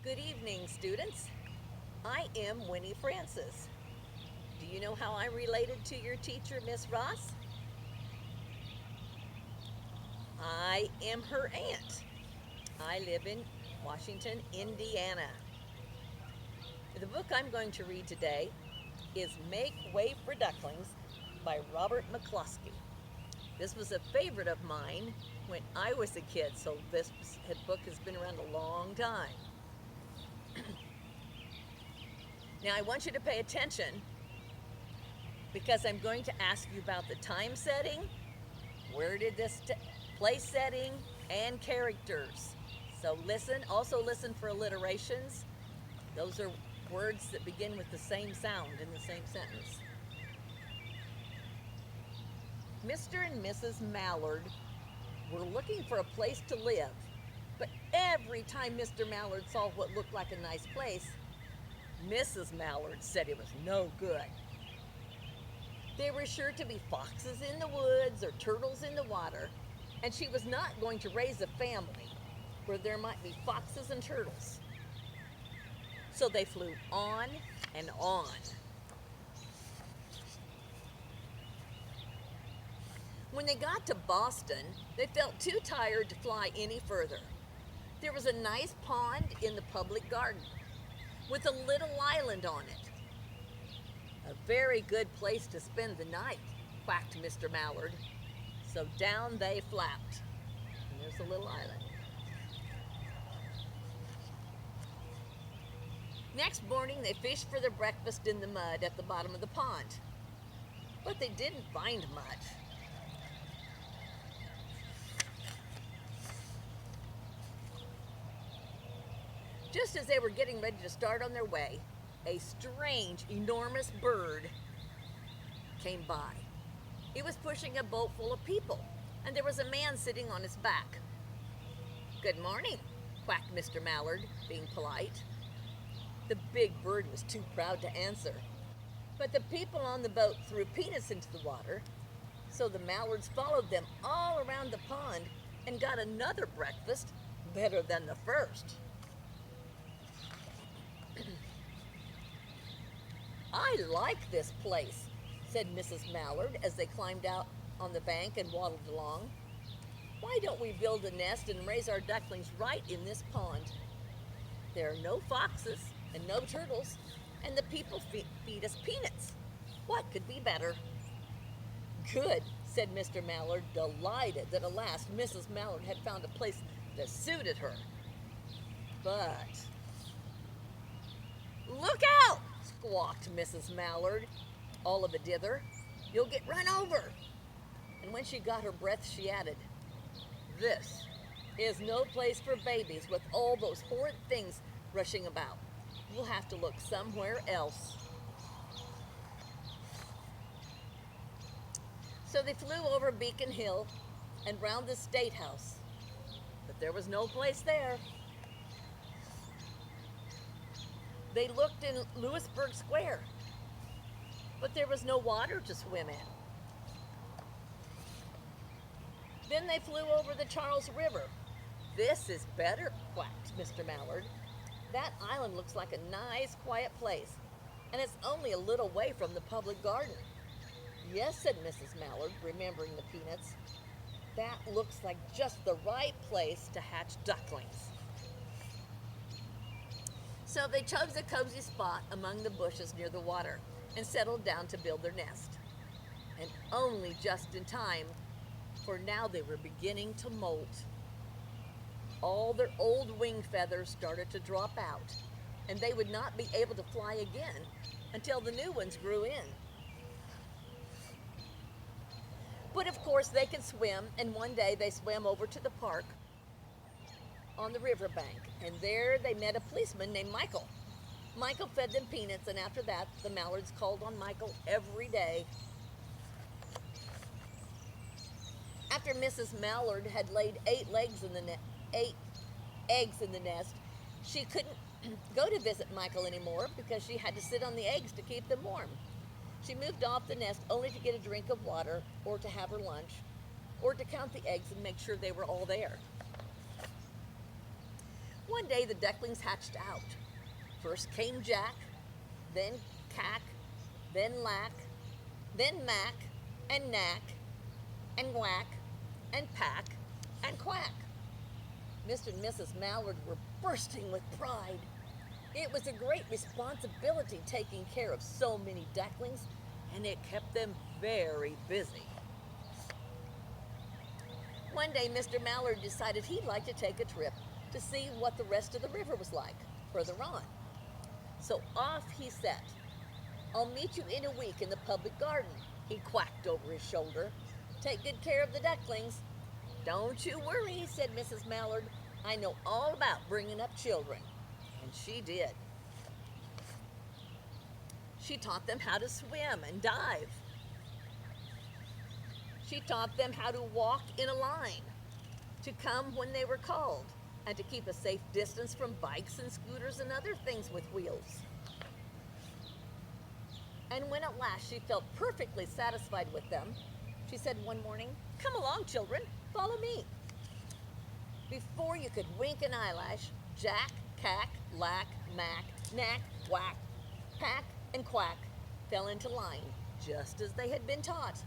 Good evening, students. I am Winnie Francis. Do you know how I related to your teacher, Miss Ross? I am her aunt. I live in Washington, Indiana. The book I'm going to read today is Make Way for Ducklings by Robert McCloskey. This was a favorite of mine when I was a kid, so this book has been around a long time. Now I want you to pay attention because I'm going to ask you about the time setting, where did this place setting, and characters. So listen, also listen for alliterations. Those are words that begin with the same sound in the same sentence. Mr. and Mrs. Mallard were looking for a place to live, but every time Mr. Mallard saw what looked like a nice place, Mrs. Mallard said it was no good. There were sure to be foxes in the woods or turtles in the water, and she was not going to raise a family where there might be foxes and turtles. So they flew on and on. When they got to Boston, they felt too tired to fly any further. There was a nice pond in the public garden with a little island on it. A very good place to spend the night, quacked Mr. Mallard. So down they flapped. And there's the little island. Next morning, they fished for their breakfast in the mud at the bottom of the pond. But they didn't find much. Just as they were getting ready to start on their way, a strange, enormous bird came by. It was pushing a boat full of people, and there was a man sitting on his back. "Good morning," quacked Mr. Mallard, being polite. The big bird was too proud to answer, but the people on the boat threw peanuts into the water, so the Mallards followed them all around the pond and got another breakfast better than the first. "I like this place," said Mrs. Mallard as they climbed out on the bank and waddled along. "Why don't we build a nest and raise our ducklings right in this pond? There are no foxes and no turtles, and the people feed us peanuts. What could be better?" "Good," said Mr. Mallard, delighted that at last Mrs. Mallard had found a place that suited her. But "Look out!" squawked Mrs. Mallard, all of a dither. "You'll get run over." And when she got her breath, she added, "This is no place for babies with all those horrid things rushing about. We'll have to look somewhere else." So they flew over Beacon Hill and round the State House, but there was no place there. They looked in Louisburg Square, but there was no water to swim in. Then they flew over the Charles River. "This is better," quacked Mr. Mallard. "That island looks like a nice, quiet place, and it's only a little way from the public garden." "Yes," said Mrs. Mallard, remembering the peanuts. "That looks like just the right place to hatch ducklings." So they chose a cozy spot among the bushes near the water and settled down to build their nest. And only just in time, for now they were beginning to molt. All their old wing feathers started to drop out, and they would not be able to fly again until the new ones grew in. But of course they could swim, and one day they swam over to the park on the riverbank, and there they met a policeman named Michael. Michael fed them peanuts, and after that, the Mallards called on Michael every day. After Mrs. Mallard had laid 8 eggs in the nest, she couldn't go to visit Michael anymore because she had to sit on the eggs to keep them warm. She moved off the nest only to get a drink of water, or to have her lunch, or to count the eggs and make sure they were all there. One day the ducklings hatched out. First came Jack, then Cack, then Lack, then Mack, and Knack, and Whack, and Pack, and Quack. Mr. and Mrs. Mallard were bursting with pride. It was a great responsibility taking care of so many ducklings, and it kept them very busy. One day, Mr. Mallard decided he'd like to take a trip to see what the rest of the river was like further on. So off he set. "I'll meet you in a week in the public garden," he quacked over his shoulder. "Take good care of the ducklings." "Don't you worry," said Mrs. Mallard. "I know all about bringing up children." And she did. She taught them how to swim and dive. She taught them how to walk in a line, to come when they were called, and to keep a safe distance from bikes and scooters and other things with wheels. And when at last she felt perfectly satisfied with them, she said one morning, "Come along, children, follow me." Before you could wink an eyelash, Jack, Cack, Lack, Mack, Knack, Whack, Pack, and Quack fell into line, just as they had been taught.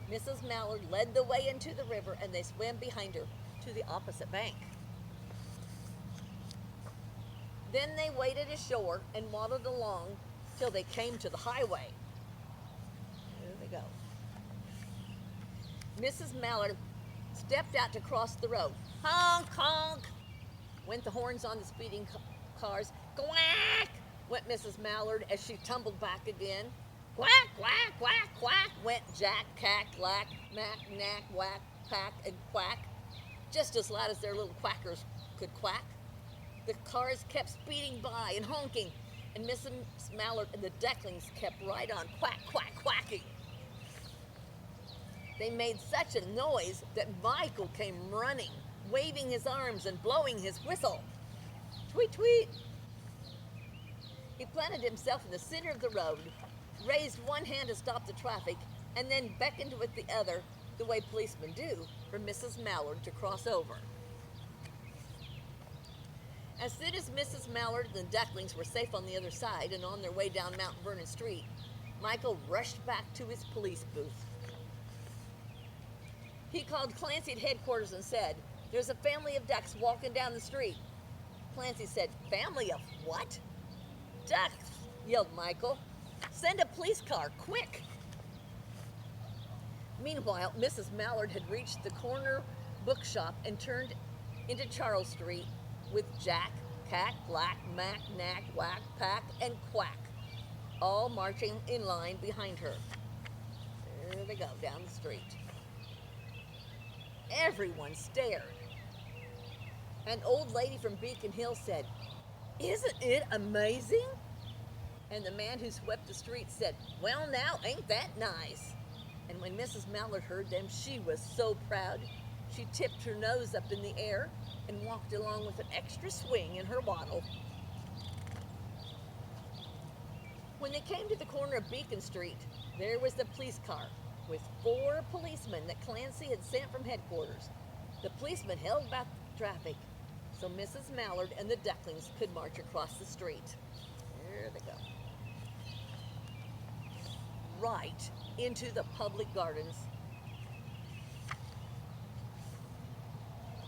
Mrs. Mallard led the way into the river, and they swam behind her to the opposite bank. Then they waded ashore and waddled along till they came to the highway. There they go. Mrs. Mallard stepped out to cross the road. "Honk, honk," went the horns on the speeding cars. "Quack," went Mrs. Mallard as she tumbled back again. "Quack, quack, quack, quack," went Jack, Cack, Lack, Mack, Knack, Whack, Pack, and Quack, just as loud as their little quackers could quack. The cars kept speeding by and honking, and Mrs. Mallard and the ducklings kept right on quack, quack, quacking. They made such a noise that Michael came running, waving his arms and blowing his whistle. Tweet, tweet. He planted himself in the center of the road, raised one hand to stop the traffic, and then beckoned with the other, the way policemen do, for Mrs. Mallard to cross over. As soon as Mrs. Mallard and the ducklings were safe on the other side and on their way down Mount Vernon Street, Michael rushed back to his police booth. He called Clancy at headquarters and said, "There's a family of ducks walking down the street." Clancy said, "Family of what?" "Ducks," yelled Michael. "Send a police car, quick." Meanwhile, Mrs. Mallard had reached the corner bookshop and turned into Charles Street with Jack, Cack, Lack, Mack, Knack, Whack, Pack, and Quack, all marching in line behind her. There they go, down the street. Everyone stared. An old lady from Beacon Hill said, "Isn't it amazing?" And the man who swept the street said, "Well now, ain't that nice?" And when Mrs. Mallard heard them, she was so proud, she tipped her nose up in the air and walked along with an extra swing in her waddle. When they came to the corner of Beacon Street, there was the police car with 4 policemen that Clancy had sent from headquarters. The policemen held back the traffic so Mrs. Mallard and the ducklings could march across the street. There they go. Right into the public gardens.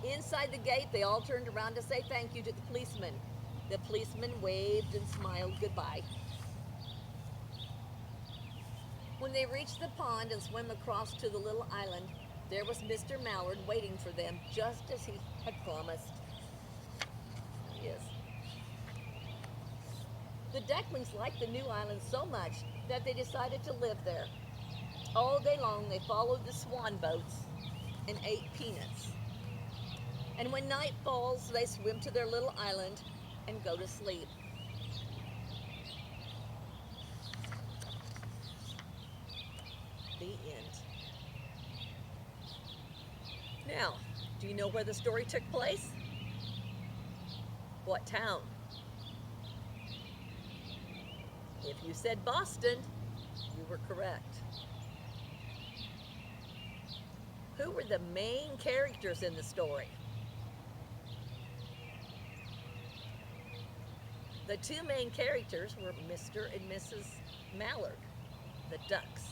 Inside the gate, they all turned around to say thank you to the policeman. The policeman waved and smiled goodbye. When they reached the pond and swam across to the little island, there was Mr. Mallard waiting for them just as he had promised. Yes. The ducklings liked the new island so much that they decided to live there. All day long they followed the swan boats and ate peanuts. And when night falls, they swim to their little island and go to sleep. The end. Now, do you know where the story took place? What town? If you said Boston, you were correct. Who were the main characters in the story? The two main characters were Mr. and Mrs. Mallard, the ducks,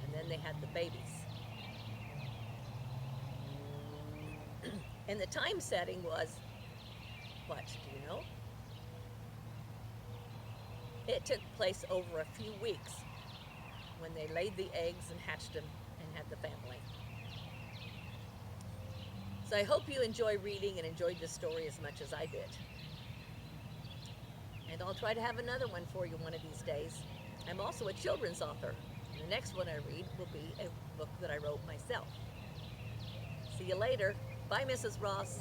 and then they had the babies. And the time setting was, what, do you know? It took place over a few weeks when they laid the eggs and hatched them and had the family. So I hope you enjoy reading and enjoyed this story as much as I did. And I'll try to have another one for you one of these days. I'm also a children's author. The next one I read will be a book that I wrote myself. See you later. Bye, Mrs. Ross.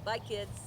Bye, kids.